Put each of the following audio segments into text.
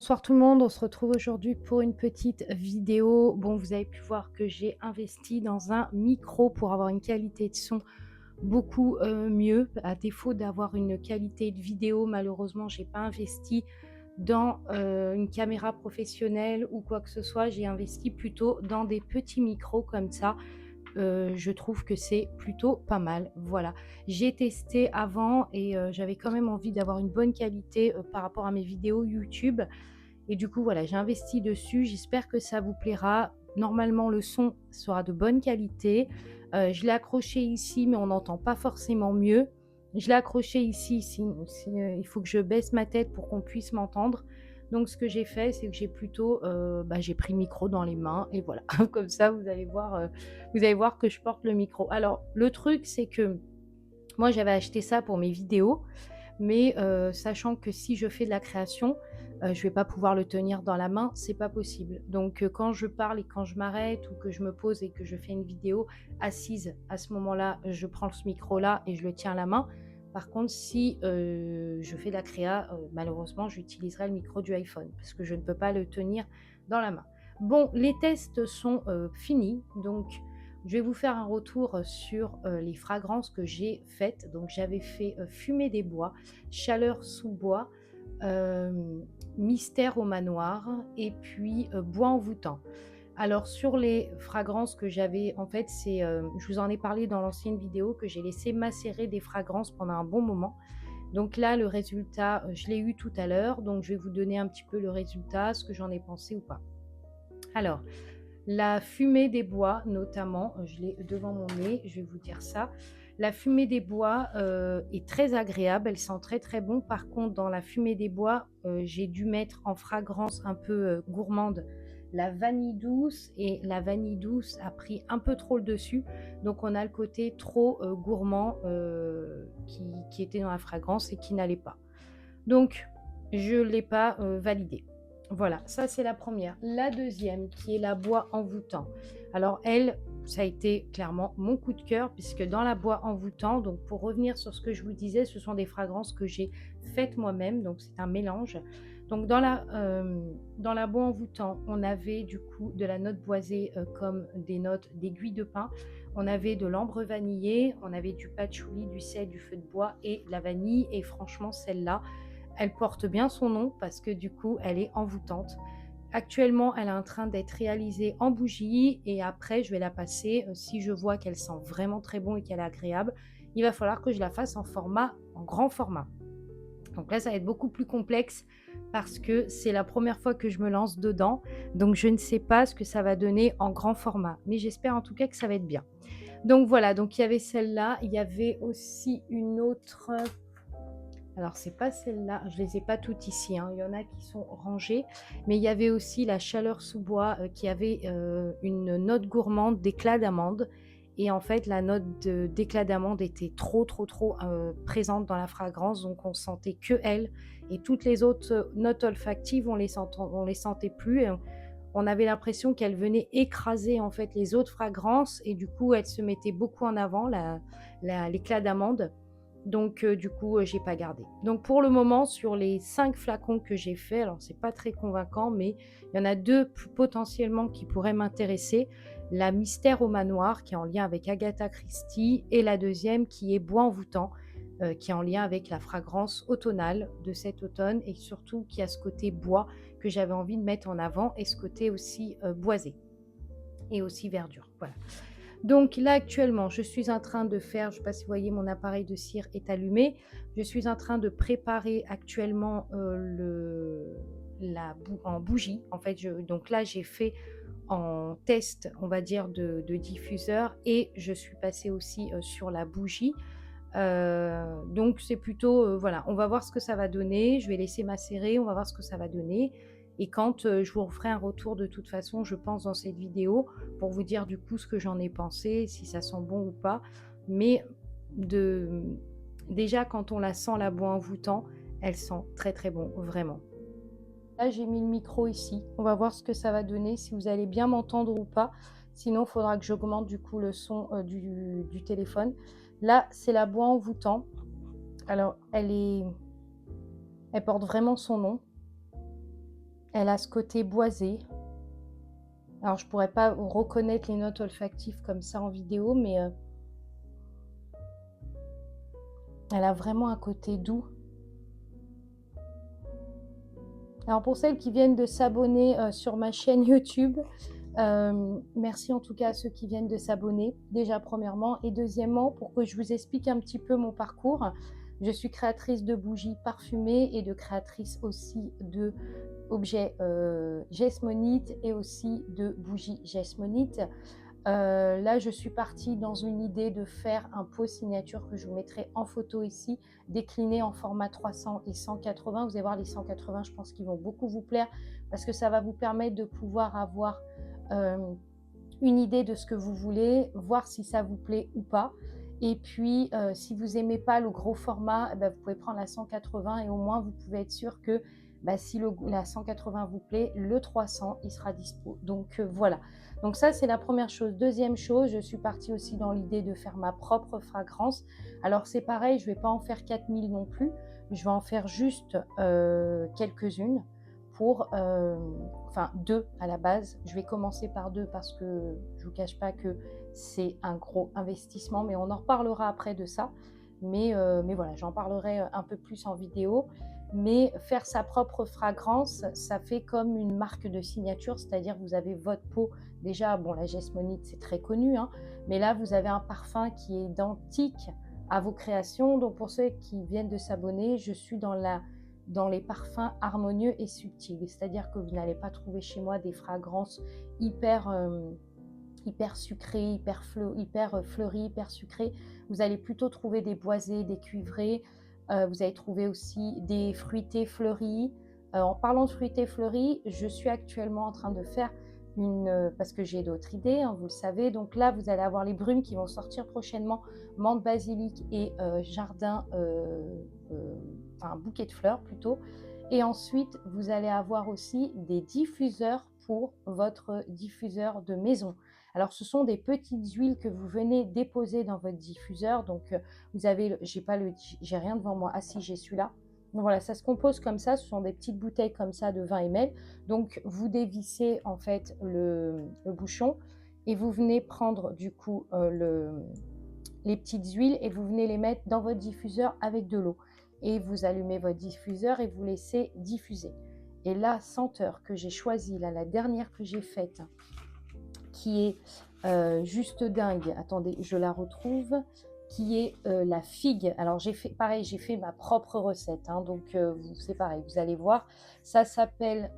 Bonsoir tout le monde, on se retrouve aujourd'hui pour une petite vidéo. Bon, vous avez pu voir que j'ai investi dans un micro pour avoir une qualité de son beaucoup mieux. À défaut d'avoir une qualité de vidéo, malheureusement, j'ai pas investi dans une caméra professionnelle ou quoi que ce soit. J'ai investi plutôt dans des petits micros comme ça. Je trouve que c'est plutôt pas mal, voilà. J'ai testé avant et j'avais quand même envie d'avoir une bonne qualité, par rapport à mes vidéos YouTube et du coup, voilà, j'ai investi dessus. J'espère que ça vous plaira. Normalement, le son sera de bonne qualité. Je l'ai accroché ici, mais on n'entend pas forcément mieux. Je l'ai accroché ici, il faut que je baisse ma tête pour qu'on puisse m'entendre. Donc ce que j'ai fait, c'est que j'ai plutôt, j'ai pris le micro dans les mains et voilà. Comme ça, vous allez voir que je porte le micro. Alors le truc, c'est que moi, j'avais acheté ça pour mes vidéos, mais sachant que si je fais de la création, je vais pas pouvoir le tenir dans la main, c'est pas possible. Donc quand je parle et quand je m'arrête ou que je me pose et que je fais une vidéo assise, à ce moment-là, je prends ce micro-là et je le tiens à la main. Par contre, si, je fais de la créa, malheureusement, j'utiliserai le micro du iPhone parce que je ne peux pas le tenir dans la main. Bon, les tests sont, finis, donc je vais vous faire un retour sur, les fragrances que j'ai faites. Donc j'avais fait, Fumée des bois, Chaleur sous bois, Mystère au manoir et puis, Bois envoûtant. Alors sur les fragrances que j'avais en fait, c'est, je vous en ai parlé dans l'ancienne vidéo que j'ai laissé macérer des fragrances pendant un bon moment. Donc là, le résultat, je l'ai eu tout à l'heure, donc je vais vous donner un petit peu le résultat, ce que j'en ai pensé ou pas. Alors, la fumée des bois notamment, je l'ai devant mon nez, je vais vous dire ça. La fumée des bois, est très agréable, elle sent très, très bon. Par contre, dans la fumée des bois, j'ai dû mettre en fragrance un peu, gourmande, la vanille douce et la vanille douce a pris un peu trop le dessus. Donc on a le côté trop, gourmand, qui était dans la fragrance et qui n'allait pas. Donc, je ne l'ai pas validée. Voilà, ça c'est la première. La deuxième, qui est la bois envoûtant. Alors elle, ça a été clairement mon coup de cœur, puisque dans la bois envoûtant, donc pour revenir sur ce que je vous disais, ce sont des fragrances que j'ai faites moi-même, donc c'est un mélange. Donc dans la bois envoûtant, on avait du coup de la note boisée comme des notes d'aiguille de pin, on avait de l'ambre vanillé, on avait du patchouli, du sel, du feu de bois et de la vanille. Et franchement, celle-là, elle porte bien son nom parce que du coup, elle est envoûtante. Actuellement, elle est en train d'être réalisée en bougie et après, je vais la passer. Si je vois qu'elle sent vraiment très bon et qu'elle est agréable, il va falloir que je la fasse en grand format. Donc là, ça va être beaucoup plus complexe parce que c'est la première fois que je me lance dedans. Donc je ne sais pas ce que ça va donner en grand format. Mais j'espère en tout cas que ça va être bien. Donc voilà, donc il y avait celle-là. Il y avait aussi une autre. Alors c'est pas celle-là, je les ai pas toutes ici, hein, il y en a qui sont rangées, mais il y avait aussi la Chaleur sous bois, qui avait, une note gourmande d'éclat d'amande et en fait la note d'éclat d'amande était trop, trop, trop, présente dans la fragrance, donc on sentait qu'elle et toutes les autres, notes olfactives, on les sentait plus et on avait l'impression qu'elle venait écraser en fait les autres fragrances et du coup elle se mettait beaucoup en avant l'éclat d'amande. Donc du coup, j'ai pas gardé. Donc pour le moment, sur les 5 flacons que j'ai fait, alors c'est pas très convaincant, mais il y en a 2 potentiellement qui pourraient m'intéresser. La Mystère au manoir qui est en lien avec Agatha Christie et la deuxième qui est Bois envoûtant, qui est en lien avec la fragrance automnale de cet automne et surtout qui a ce côté bois que j'avais envie de mettre en avant et ce côté aussi, boisé et aussi verdure. Voilà. Donc là, actuellement, je suis en train de faire, je ne sais pas si vous voyez, mon appareil de cire est allumé. Je suis en train de préparer actuellement en bougie. En fait, donc là, j'ai fait en test, on va dire, de diffuseur et je suis passée aussi sur la bougie. Donc c'est plutôt, voilà, on va voir ce que ça va donner. Je vais laisser macérer, on va voir ce que ça va donner et quand, je vous referai un retour de toute façon, je pense dans cette vidéo pour vous dire du coup ce que j'en ai pensé, si ça sent bon ou pas. Mais de déjà quand on la sent la bois envoûtant, elle sent très, très bon, vraiment. Là, j'ai mis le micro ici. On va voir ce que ça va donner, si vous allez bien m'entendre ou pas. Sinon, il faudra que j'augmente du coup le son, du téléphone. Là, c'est la bois envoûtant. Alors, elle porte vraiment son nom. Elle a ce côté boisé. Alors je pourrais pas reconnaître les notes olfactives comme ça en vidéo, mais elle a vraiment un côté doux. Alors pour celles qui viennent de s'abonner, sur ma chaîne YouTube, merci en tout cas à ceux qui viennent de s'abonner, déjà premièrement et deuxièmement pour que je vous explique un petit peu mon parcours. Je suis créatrice de bougies parfumées et de créatrice aussi de objets, Jesmonite et aussi de bougies Jesmonite. Là, je suis partie dans une idée de faire un pot signature que je vous mettrai en photo ici, décliné en format 300 et 180. Vous allez voir les 180, je pense qu'ils vont beaucoup vous plaire parce que ça va vous permettre de pouvoir avoir une idée de ce que vous voulez, voir si ça vous plaît ou pas. Et puis, si vous n'aimez pas le gros format, vous pouvez prendre la 180 et au moins vous pouvez être sûr que si la 180 vous plaît, le 300 il sera dispo. Donc voilà. Donc ça c'est la première chose. Deuxième chose, je suis partie aussi dans l'idée de faire ma propre fragrance. Alors c'est pareil, je ne vais pas en faire 4000 non plus. Je vais en faire juste quelques-unes pour, enfin 2 à la base. Je vais commencer par 2 parce que je ne vous cache pas que c'est un gros investissement, mais on en reparlera après de ça. Mais voilà, j'en parlerai un peu plus en vidéo. Mais faire sa propre fragrance, ça fait comme une marque de signature, c'est-à-dire que vous avez votre peau. Déjà, bon, la Jesmonite, c'est très connu, hein, mais là, vous avez un parfum qui est identique à vos créations. Donc, pour ceux qui viennent de s'abonner, je suis dans les parfums harmonieux et subtils. C'est-à-dire que vous n'allez pas trouver chez moi des fragrances hyper, hyper sucrées, hyper fleuries, hyper sucrées. Vous allez plutôt trouver des boisés, des cuivrés. Vous allez trouver aussi des fruités fleuris. En parlant de fruités fleuris, je suis actuellement en train de faire parce que j'ai d'autres idées, hein, vous le savez. Donc là, vous allez avoir les brumes qui vont sortir prochainement, menthe basilic et jardin, enfin bouquet de fleurs plutôt. Et ensuite, vous allez avoir aussi des diffuseurs pour votre diffuseur de maison. Alors, ce sont des petites huiles que vous venez déposer dans votre diffuseur. Donc, vous avez, j'ai rien devant moi. Ah si, j'ai celui-là. Donc voilà, ça se compose comme ça. Ce sont des petites bouteilles comme ça de 20 ml. Donc, vous dévissez en fait le bouchon et vous venez prendre du coup les petites huiles et vous venez les mettre dans votre diffuseur avec de l'eau. Et vous allumez votre diffuseur et vous laissez diffuser. Et la senteur que j'ai choisie, là, la dernière que j'ai faite, qui est juste dingue, attendez, je la retrouve, qui est la figue. Alors j'ai fait pareil, j'ai fait ma propre recette, hein, donc c'est pareil, vous allez voir. Ça s'appelle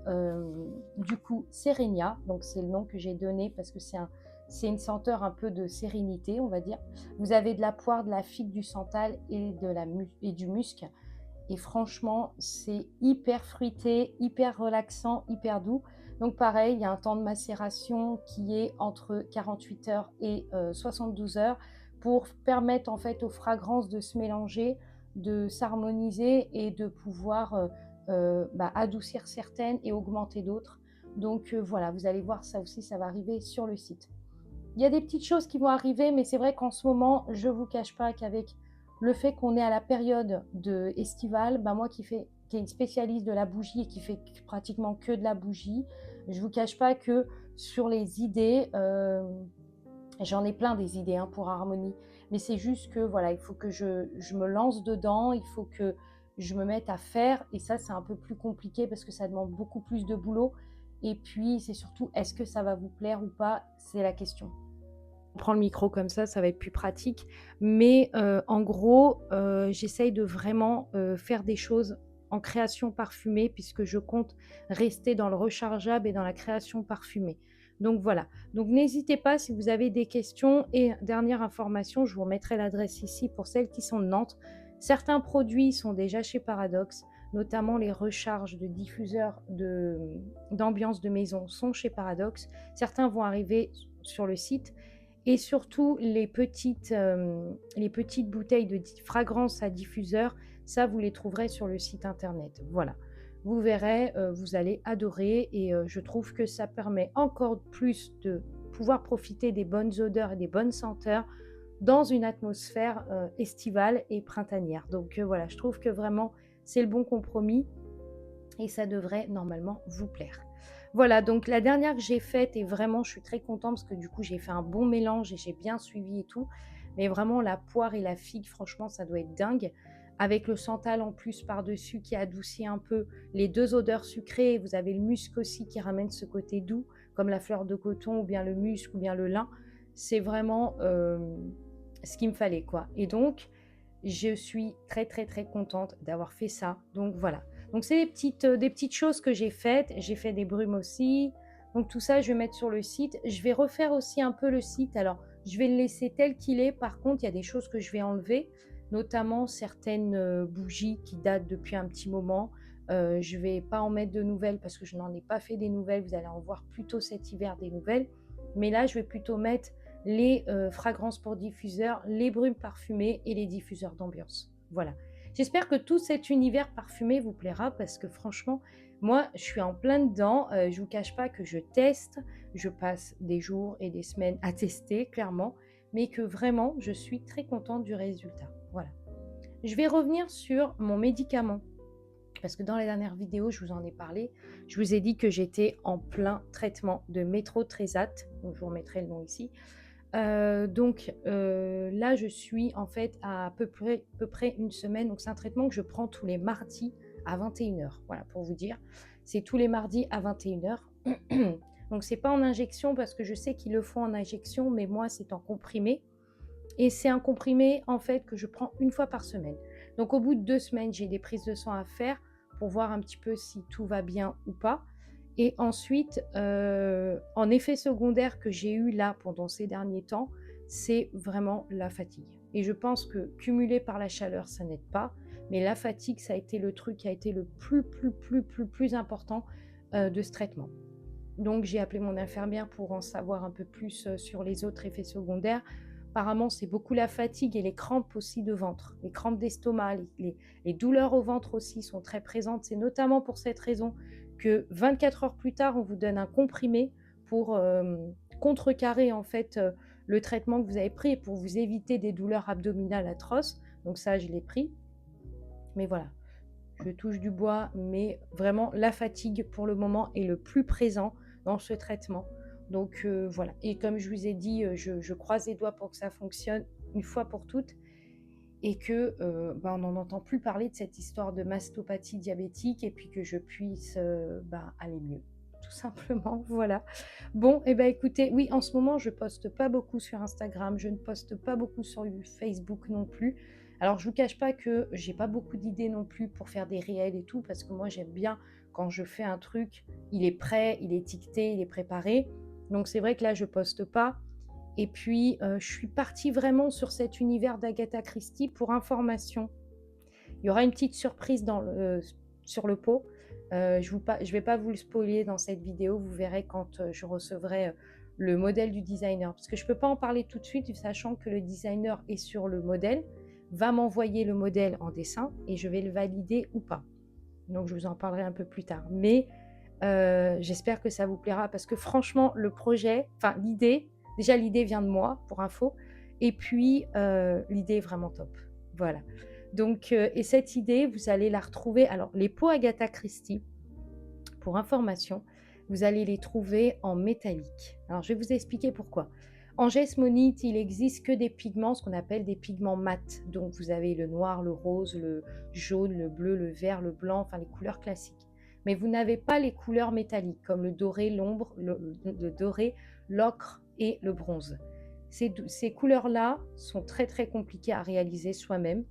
du coup Serenia, donc c'est le nom que j'ai donné parce que c'est une senteur un peu de sérénité, on va dire. Vous avez de la poire, de la figue, du santal et du musc. Et franchement, c'est hyper fruité, hyper relaxant, hyper doux. Donc pareil, il y a un temps de macération qui est entre 48 heures et 72 heures pour permettre en fait aux fragrances de se mélanger, de s'harmoniser et de pouvoir adoucir certaines et augmenter d'autres. Donc voilà, vous allez voir ça aussi, ça va arriver sur le site. Il y a des petites choses qui vont arriver, mais c'est vrai qu'en ce moment, je ne vous cache pas qu'avec le fait qu'on est à la période estivale, moi qui est une spécialiste de la bougie et qui fait pratiquement que de la bougie, je ne vous cache pas que sur les idées, j'en ai plein des idées, hein, pour Harmonie, mais c'est juste que voilà, il faut que je me lance dedans, il faut que je me mette à faire, et ça c'est un peu plus compliqué parce que ça demande beaucoup plus de boulot, et puis c'est surtout est-ce que ça va vous plaire ou pas, c'est la question. Je prends le micro comme ça va être plus pratique, mais en gros, j'essaye de vraiment faire des choses en création parfumée puisque je compte rester dans le rechargeable et dans la création parfumée. Donc voilà, donc n'hésitez pas si vous avez des questions. Et dernière information, je vous remettrai l'adresse ici pour celles qui sont de Nantes. Certains produits sont déjà chez Paradoxe, notamment les recharges de diffuseurs d'ambiance de maison sont chez Paradoxe. Certains vont arriver sur le site. Et surtout, les petites bouteilles de fragrance à diffuseur, ça, vous les trouverez sur le site internet. Voilà. Vous verrez, vous allez adorer, et je trouve que ça permet encore plus de pouvoir profiter des bonnes odeurs et des bonnes senteurs dans une atmosphère estivale et printanière. Donc voilà, je trouve que vraiment, c'est le bon compromis. et ça devrait normalement vous plaire. Voilà, donc la dernière que j'ai faite et vraiment je suis très contente parce que du coup j'ai fait un bon mélange et j'ai bien suivi et tout. Mais vraiment la poire et la figue, franchement, ça doit être dingue. Avec le santal en plus par-dessus qui adoucit un peu les deux odeurs sucrées. Vous avez le musc aussi qui ramène ce côté doux, comme la fleur de coton ou bien le musc ou bien le lin. C'est vraiment ce qu'il me fallait, quoi. Et donc, je suis très, très, très contente d'avoir fait ça. Donc voilà. Donc c'est des petites choses que j'ai faites. J'ai fait des brumes aussi. Donc tout ça, je vais mettre sur le site. Je vais refaire aussi un peu le site. Alors, je vais le laisser tel qu'il est. Par contre, il y a des choses que je vais enlever, notamment certaines bougies qui datent depuis un petit moment. Je ne vais pas en mettre de nouvelles parce que je n'en ai pas fait des nouvelles. Vous allez en voir plutôt cet hiver des nouvelles. Mais là, je vais plutôt mettre les fragrances pour diffuseurs, les brumes parfumées et les diffuseurs d'ambiance. Voilà. J'espère que tout cet univers parfumé vous plaira parce que franchement, moi, je suis en plein dedans. Je ne vous cache pas que je teste. Je passe des jours et des semaines à tester, clairement, mais que vraiment, je suis très contente du résultat. Voilà. Je vais revenir sur mon médicament parce que dans les dernières vidéos, je vous en ai parlé. Je vous ai dit que j'étais en plein traitement de méthotrexate. Donc, je vous remettrai le nom ici. Là, je suis en fait à peu près une semaine. Donc, c'est un traitement que je prends tous les mardis à 21h. Voilà, pour vous dire. C'est tous les mardis à 21h. Donc, c'est pas en injection parce que je sais qu'ils le font en injection, mais moi, c'est en comprimé. Et c'est un comprimé, en fait, que je prends une fois par semaine. Donc, au bout de 2 semaines, j'ai des prises de sang à faire pour voir un petit peu si tout va bien ou pas. Et ensuite, en effet secondaire que j'ai eu là pendant ces derniers temps, c'est vraiment la fatigue. Et je pense que cumulé par la chaleur, ça n'aide pas. Mais la fatigue, ça a été le truc qui a été le plus important de ce traitement. Donc, j'ai appelé mon infirmière pour en savoir un peu plus sur les autres effets secondaires. Apparemment, c'est beaucoup la fatigue et les crampes aussi de ventre. Les crampes d'estomac, les douleurs au ventre aussi sont très présentes. C'est notamment pour cette raison que 24 heures plus tard, on vous donne un comprimé pour contrecarrer en fait le traitement que vous avez pris et pour vous éviter des douleurs abdominales atroces. Donc ça, je l'ai pris. Mais voilà, je touche du bois, mais vraiment la fatigue pour le moment est le plus présent dans ce traitement. Donc voilà, et comme je vous ai dit, je croise les doigts pour que ça fonctionne une fois pour toutes et que on n'en entend plus parler de cette histoire de mastopathie diabétique et puis que je puisse aller mieux. Tout simplement, voilà. Bon, et écoutez, oui, en ce moment, je poste pas beaucoup sur Instagram, je ne poste pas beaucoup sur Facebook non plus. Alors, je vous cache pas que j'ai pas beaucoup d'idées non plus pour faire des réels et tout, parce que moi, j'aime bien quand je fais un truc, il est prêt, il est étiqueté, il est préparé. Donc, c'est vrai que là, je poste pas. Et puis, je suis partie vraiment sur cet univers d'Agatha Christie pour information. Il y aura une petite surprise sur le pot. Je ne vais pas vous le spoiler dans cette vidéo. Vous verrez quand je recevrai le modèle du designer. Parce que je ne peux pas en parler tout de suite, sachant que le designer est sur le modèle, va m'envoyer le modèle en dessin et je vais le valider ou pas. Donc, je vous en parlerai un peu plus tard. Mais j'espère que ça vous plaira parce que franchement, le projet, enfin l'idée, déjà l'idée vient de moi, pour info. Et puis, l'idée est vraiment top. Voilà. Donc, et cette idée, vous allez la retrouver. Alors, les pots Agatha Christie, pour information, vous allez les trouver en métallique. Alors, je vais vous expliquer pourquoi. En Jesmonite, il n'existe que des pigments, ce qu'on appelle des pigments mat. Donc, vous avez le noir, le rose, le jaune, le bleu, le vert, le blanc, enfin les couleurs classiques. Mais vous n'avez pas les couleurs métalliques, comme le doré, l'ombre, le doré, l'ocre et le bronze. Ces couleurs-là sont très, très compliquées à réaliser soi-même.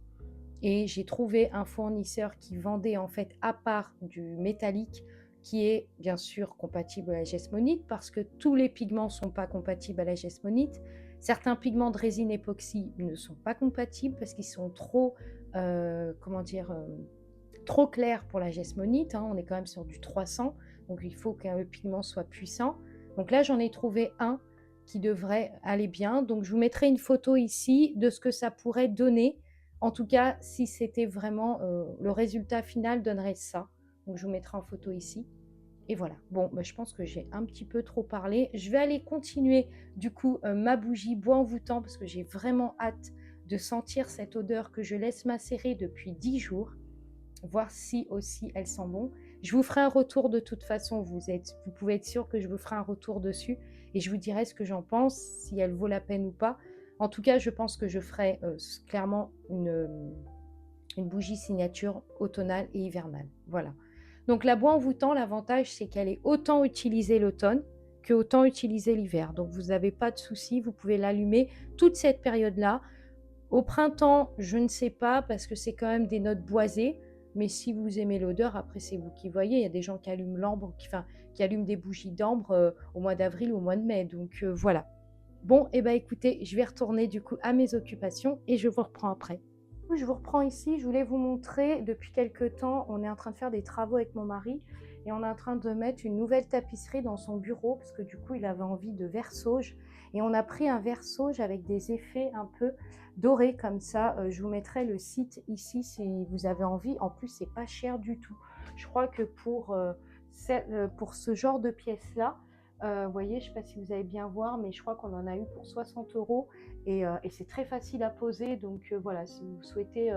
Et j'ai trouvé un fournisseur qui vendait en fait à part du métallique qui est bien sûr compatible à la jesmonite parce que tous les pigments ne sont pas compatibles à la jesmonite. Certains pigments de résine époxy ne sont pas compatibles parce qu'ils sont trop, trop clairs pour la jesmonite. On est quand même sur du 300, donc il faut qu'un pigment soit puissant. Donc là, j'en ai trouvé un qui devrait aller bien. Donc je vous mettrai une photo ici de ce que ça pourrait donner. En tout cas, si c'était vraiment le résultat final donnerait ça. Donc, je vous mettrai en photo ici. Et voilà. Bon, je pense que j'ai un petit peu trop parlé. Je vais aller continuer, du coup, ma bougie bois envoûtant parce que j'ai vraiment hâte de sentir cette odeur que je laisse macérer depuis 10 jours. Voir si aussi elle sent bon. Je vous ferai un retour de toute façon, vous pouvez être sûr que je vous ferai un retour dessus et je vous dirai ce que j'en pense, si elle vaut la peine ou pas. En tout cas, je pense que je ferai, clairement une bougie signature automnale et hivernale. Voilà. Donc la bois envoûtant, l'avantage, c'est qu'elle est autant utilisée l'automne que autant utilisée l'hiver. Donc vous n'avez pas de souci, vous pouvez l'allumer toute cette période-là. Au printemps, je ne sais pas parce que c'est quand même des notes boisées. Mais si vous aimez l'odeur, après c'est vous qui voyez. Il y a des gens qui allument l'ambre, qui allument des bougies d'ambre au mois d'avril ou au mois de mai. Donc voilà. Bon, et ben écoutez, je vais retourner du coup à mes occupations et je vous reprends après. Je vous reprends ici, je voulais vous montrer, depuis quelques temps, on est en train de faire des travaux avec mon mari et on est en train de mettre une nouvelle tapisserie dans son bureau parce que du coup il avait envie de verre sauge et on a pris un verre sauge avec des effets un peu dorés comme ça. Je vous mettrai le site ici si vous avez envie. En plus c'est pas cher du tout. Je crois que pour ce genre de pièces là, vous voyez, je ne sais pas si vous allez bien voir, mais je crois qu'on en a eu pour 60 euros et c'est très facile à poser. Donc voilà, si vous souhaitez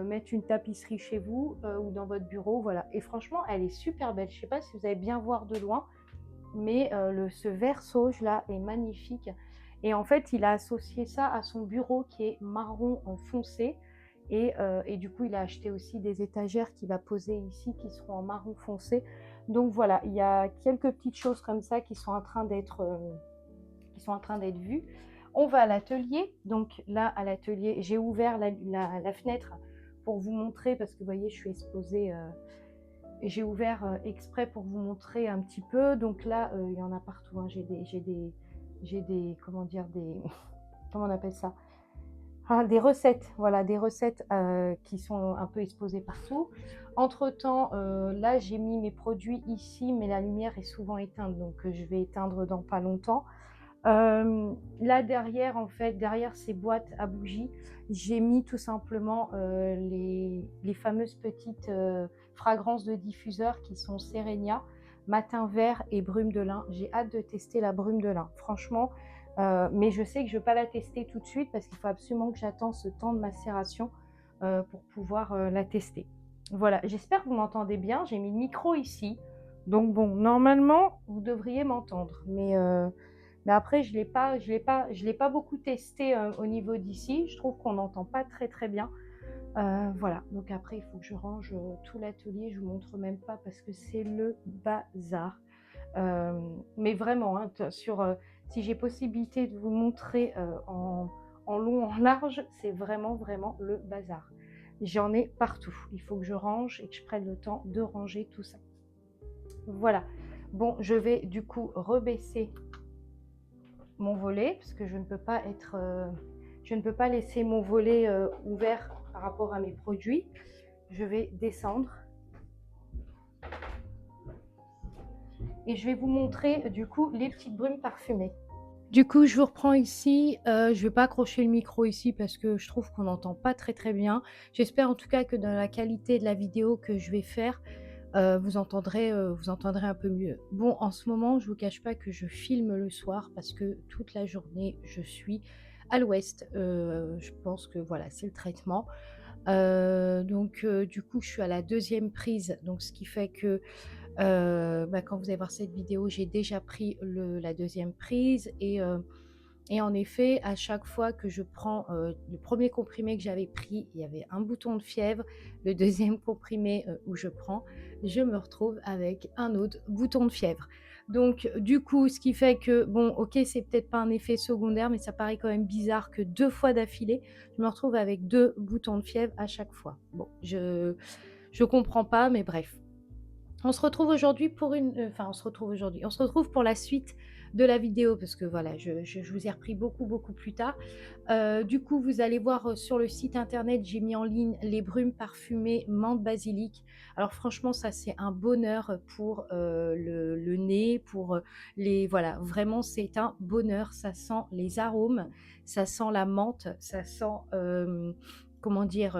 mettre une tapisserie chez vous ou dans votre bureau, voilà. Et franchement, elle est super belle. Je ne sais pas si vous allez bien voir de loin, mais ce verre sauge là est magnifique. Et en fait, il a associé ça à son bureau qui est marron foncé. Et du coup, il a acheté aussi des étagères qu'il va poser ici qui seront en marron foncé. Donc voilà, il y a quelques petites choses comme ça qui sont en train d'être vues. On va à l'atelier. Donc là, à l'atelier, j'ai ouvert la fenêtre pour vous montrer, parce que vous voyez, je suis exposée. J'ai ouvert exprès pour vous montrer un petit peu. Donc là, il y en a partout. Hein. Comment dire, comment on appelle ça? Ah, des recettes, voilà, des recettes qui sont un peu exposées partout. Entre-temps, là, j'ai mis mes produits ici, mais la lumière est souvent éteinte, donc je vais éteindre dans pas longtemps. Là, derrière, en fait, derrière ces boîtes à bougies, j'ai mis tout simplement les fameuses petites fragrances de diffuseur qui sont Serenia, Matin Vert et Brume de lin. J'ai hâte de tester la Brume de lin, franchement. Mais je sais que je ne vais pas la tester tout de suite parce qu'il faut absolument que j'attende ce temps de macération pour pouvoir la tester. Voilà, j'espère que vous m'entendez bien. J'ai mis le micro ici. Donc bon, normalement, vous devriez m'entendre. Mais après, je l'ai pas beaucoup testé au niveau d'ici. Je trouve qu'on n'entend pas très très bien. Voilà, donc après, il faut que je range tout l'atelier. Je ne vous montre même pas parce que c'est le bazar. Mais vraiment, hein, si j'ai possibilité de vous montrer en long, en large, c'est vraiment, vraiment le bazar. J'en ai partout. Il faut que je range et que je prenne le temps de ranger tout ça. Voilà. Bon, je vais du coup rebaisser mon volet parce que je ne peux pas laisser mon volet ouvert par rapport à mes produits. Je vais descendre. Et je vais vous montrer du coup les petites brumes parfumées. Du coup, je vous reprends ici. Je ne vais pas accrocher le micro ici parce que je trouve qu'on n'entend pas très très bien. J'espère en tout cas que dans la qualité de la vidéo que je vais faire, vous entendrez un peu mieux. Bon, en ce moment, je ne vous cache pas que je filme le soir parce que toute la journée, je suis à l'ouest. Je pense que voilà, c'est le traitement. Donc, du coup, je suis à la deuxième prise. Donc, ce qui fait que quand vous allez voir cette vidéo, j'ai déjà pris la deuxième prise et en effet, à chaque fois que je prends le premier comprimé que j'avais pris, il y avait un bouton de fièvre. Le deuxième comprimé où je prends, je me retrouve avec un autre bouton de fièvre. Donc du coup, ce qui fait que, bon, ok, c'est peut-être pas un effet secondaire, mais ça paraît quand même bizarre que 2 fois d'affilée, je me retrouve avec 2 boutons de fièvre à chaque fois. Bon, je comprends pas, mais bref. On se retrouve aujourd'hui on se retrouve pour la suite de la vidéo parce que voilà, je vous ai repris beaucoup, beaucoup plus tard. Du coup, vous allez voir sur le site internet, j'ai mis en ligne les brumes parfumées menthe basilic. Alors franchement, ça c'est un bonheur pour le nez, pour voilà, vraiment c'est un bonheur. Ça sent les arômes, ça sent la menthe, ça sent, comment dire,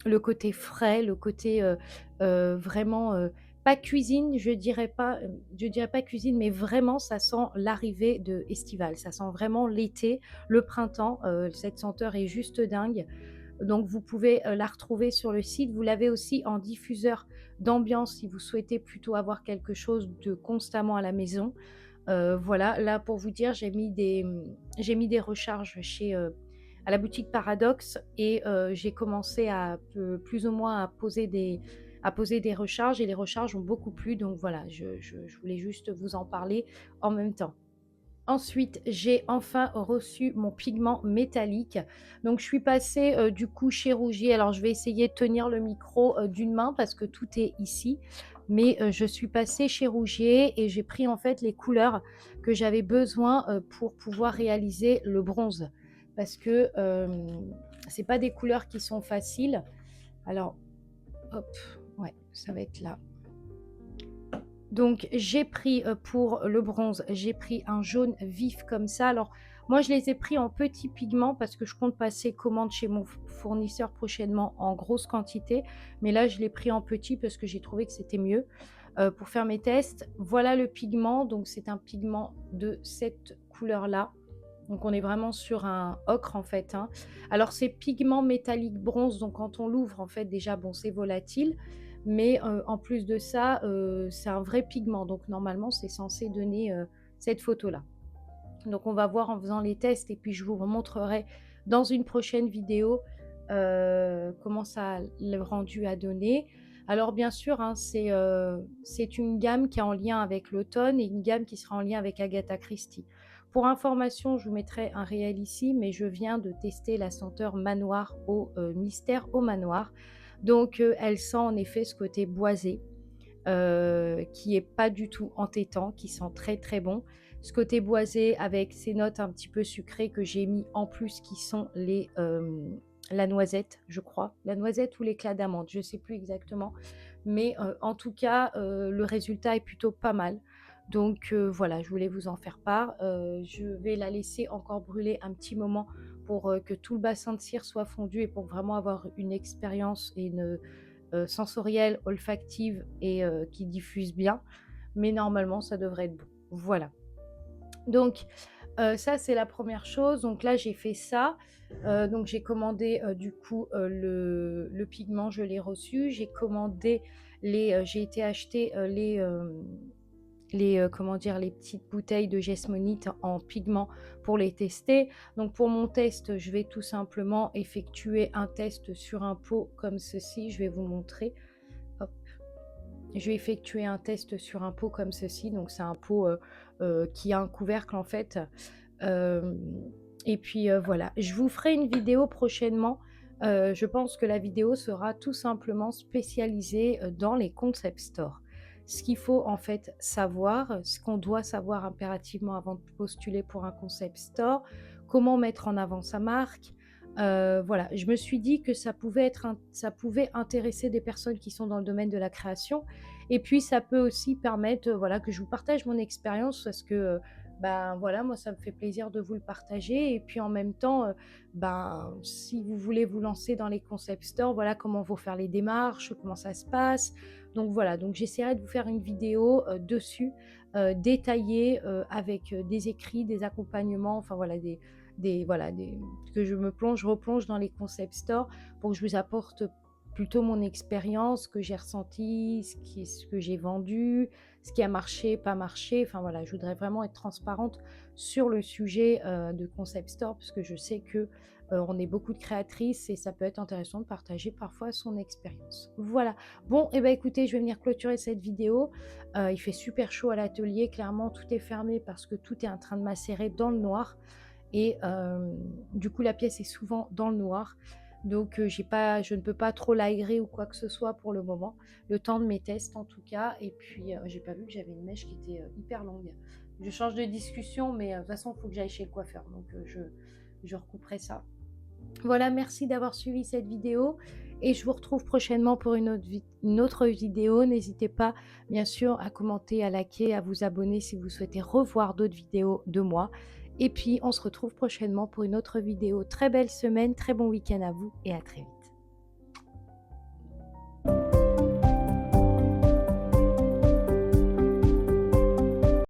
le côté frais, le côté vraiment pas cuisine, je dirais pas cuisine, mais vraiment ça sent l'arrivée de estival. Ça sent vraiment l'été, le printemps. Cette senteur est juste dingue. Donc vous pouvez la retrouver sur le site. Vous l'avez aussi en diffuseur d'ambiance si vous souhaitez plutôt avoir quelque chose de constamment à la maison. Voilà, là pour vous dire, j'ai mis des recharges à la boutique Paradoxe et j'ai commencé à plus ou moins à poser des recharges et les recharges ont beaucoup plu donc voilà, je voulais juste vous en parler en même temps. Ensuite, j'ai enfin reçu mon pigment métallique. Donc, je suis passée du coup chez Rougier. Alors, je vais essayer de tenir le micro d'une main parce que tout est ici. Mais je suis passée chez Rougier et j'ai pris en fait les couleurs que j'avais besoin pour pouvoir réaliser le bronze. Parce que c'est pas des couleurs qui sont faciles. Alors, hop, ouais, ça va être là. Donc j'ai pris, pour le bronze, j'ai pris un jaune vif comme ça. Alors moi, je les ai pris en petits pigments parce que je compte passer commande chez mon fournisseur prochainement en grosse quantité. Mais là, je l'ai pris en petit parce que j'ai trouvé que c'était mieux, pour faire mes tests. Voilà le pigment, donc c'est un pigment de cette couleur-là. Donc on est vraiment sur un ocre en fait, hein. Alors c'est pigment métallique bronze, donc quand on l'ouvre en fait déjà bon c'est volatile, mais en plus de ça, c'est un vrai pigment, donc normalement c'est censé donner, cette photo-là. Donc on va voir en faisant les tests et puis je vous remontrerai dans une prochaine vidéo, comment ça le rendu a donné. Alors bien sûr, hein, c'est une gamme qui est en lien avec l'automne et une gamme qui sera en lien avec Agatha Christie. Pour information, je vous mettrai un réel ici, mais je viens de tester la senteur manoir au, mystère au manoir. Donc, elle sent en effet ce côté boisé, qui est pas du tout entêtant, qui sent très, très bon. Ce côté boisé avec ces notes un petit peu sucrées que j'ai mis en plus qui sont la noisette, je crois. La noisette ou l'éclat d'amande, je ne sais plus exactement. Mais en tout cas, le résultat est plutôt pas mal. Donc voilà, je voulais vous en faire part. Je vais la laisser encore brûler un petit moment pour que tout le bassin de cire soit fondu et pour vraiment avoir une expérience et une sensorielle, olfactive et qui diffuse bien. Mais normalement, ça devrait être bon. Voilà. Donc, ça, c'est la première chose. Donc là, j'ai fait ça. Donc j'ai commandé, du coup, le pigment, je l'ai reçu. J'ai commandé j'ai été acheter, comment dire? Les petites bouteilles de Jesmonite en pigment pour les tester. Donc pour mon test, je vais tout simplement effectuer un test sur un pot comme ceci. Je vais vous montrer. Hop. Je vais effectuer un test sur un pot comme ceci. Donc c'est un pot, qui a un couvercle en fait. Hem et puis, voilà. Je vous ferai une vidéo prochainement. Je pense que la vidéo sera tout simplement spécialisée, dans les concept stores. Ce qu'il faut en fait savoir, ce qu'on doit savoir impérativement avant de postuler pour un concept store, comment mettre en avant sa marque. Voilà, je me suis dit que ça pouvait intéresser des personnes qui sont dans le domaine de la création et puis ça peut aussi permettre, voilà, que je vous partage mon expérience parce que, ben, voilà, moi ça me fait plaisir de vous le partager et puis en même temps, ben, si vous voulez vous lancer dans les concept stores, voilà comment faut faire les démarches, comment ça se passe. Donc voilà, donc j'essaierai de vous faire une vidéo, dessus, détaillée, avec, des écrits, des accompagnements, enfin voilà des que je replonge dans les concept stores pour que je vous apporte plutôt mon expérience, ce que j'ai ressenti, ce que j'ai vendu, ce qui a marché, pas marché. Enfin voilà, je voudrais vraiment être transparente sur le sujet de concept store parce que je sais que on est beaucoup de créatrices et ça peut être intéressant de partager parfois son expérience. Voilà. Bon, et ben écoutez, je vais venir clôturer cette vidéo. Il fait super chaud à l'atelier. Clairement, tout est fermé parce que tout est en train de macérer dans le noir. Et du coup, la pièce est souvent dans le noir. Donc je ne peux pas trop l'aérer ou quoi que ce soit pour le moment. Le temps de mes tests en tout cas. Et puis, j'ai pas vu que j'avais une mèche qui était hyper longue. Je change de discussion, mais de toute façon, il faut que j'aille chez le coiffeur. Donc je recouperai ça. Voilà, merci d'avoir suivi cette vidéo et je vous retrouve prochainement pour une autre vidéo. N'hésitez pas, bien sûr, à commenter, à liker, à vous abonner si vous souhaitez revoir d'autres vidéos de moi. Et puis, on se retrouve prochainement pour une autre vidéo. Très belle semaine, très bon week-end à vous et à très vite.